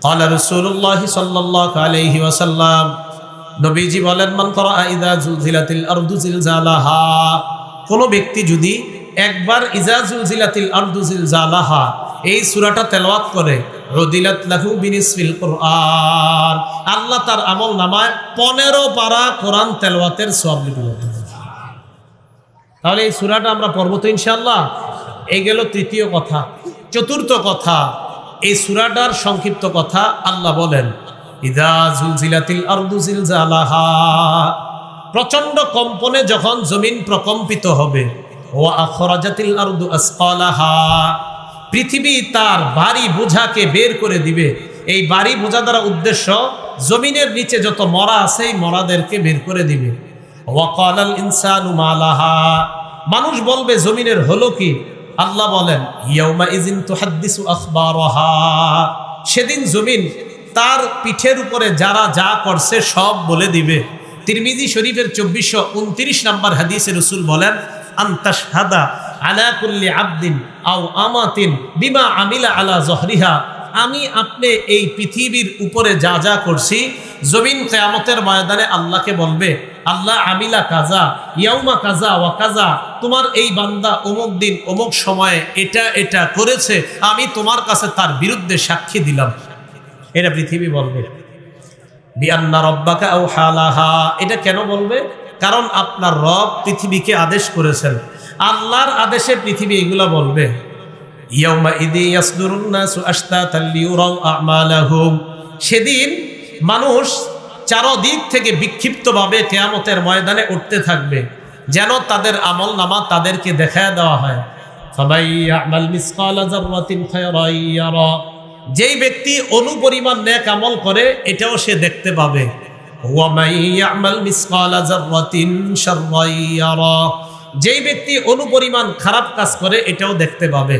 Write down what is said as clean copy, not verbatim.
ক্বালা রাসূলুল্লাহ সাল্লাল্লাহু আলাইহি ওয়াসাল্লাম, নবীজি বলেন, মান ক্বারা ইযা জুলজিলাতিল আরদু জিলজালাহা, কোন ব্যক্তি যদি একবার ইযা জুলজিলাতিল আরদু জিলজালাহা এই সূরাটা তেলাওয়াত করে, উদিলাত লাহু বিনিসফিল কুরআন, আল্লাহ তার আমল নামায় 15 পারা কোরআন তেলাওয়াতের সওয়াব লিখবেন। তাহলে এই সূরাটা আমরা পড়ব তো ইনশাআল্লাহ। এই গেল তৃতীয় কথা। চতুর্থ কথা, এই সূরাটার সংক্ষিপ্ত কথা। আল্লাহ বলেন, ইযা জুলজিলাতিল আরদু জিলজালাহা, প্রচন্ড কম্পনে যখন জমিন প্রকম্পিত হবে, ওয়া আখরাজাতিল আরদু আসকালাহা, পৃথিবী তার ভারী বোঝাকে বের করে দিবে। এই ভারী বোঝা দ্বারা উদ্দেশ্য জমিনের নিচে যত মরা আছে এই মরাদেরকে বের করে দিবে। ওয়া ক্বালাল ইনসানু মা লাহা, মানুষ বলবে জমিনের হলো কি? আল্লাহ বলেন, ইয়াউমা ইযিন তুহাদ্দিসু আখবারাহা, সেদিন জমিন তার পিঠের উপরে যারা যা করছে সব বলে দিবে। তিরমিজি শরীফের 2429 নম্বর হাদিসে রাসূল বলেন, আনতাশহাদা আলা কুল্লি আবদিন আও আমাতিন বিমা আমিলা আলা যহরিহা, আমি আপনি এই পৃথিবীর উপরে যা যা করছি, জমিন কিয়ামতের ময়দানে আল্লাহকে বলবে, আল্লাহ আমিলা কাজা ইয়াউমা কাজা ওয়া কাজা, তোমার এই বান্দা অমুক দিন অমুক সময়ে এটা এটা করেছে, আমি তোমার কাছে তার বিরুদ্ধে সাক্ষী দিলাম। এটা পৃথিবী বলবে। বিআন্না রাব্বাকা আওহা লাহা, এটা কেন বলবে? কারণ আপনার রব পৃথিবীকে আদেশ করেছেন। আল্লাহর আদেশে পৃথিবী এগুলা বলবে। ইয়াউমা ইদি ইয়াসদুরুন নাসু আশতাতাল লিউরাউ আমালাহুম, সেদিন মানুষ চারদিক থেকে বিক্ষিপ্তভাবে কিয়ামতের ময়দানে উঠতে থাকবে, যেন তাদের আমল নামা তাদেরকে দেখায় দেওয়া হয়। ফামাই ইয়ামাল মিসকালা যাররাতিন খায়রান ইয়ারা, যেই ব্যক্তি অনুপরিমাণ নেক আমল করে এটাও সে দেখতে পাবে। ওয়া মাই ইয়ামাল মিসকালা যাররাতিন শাররান ইয়ারা, যেই ব্যক্তি অনুপরিমাণ খারাপ কাজ করে এটাও দেখতে পাবে।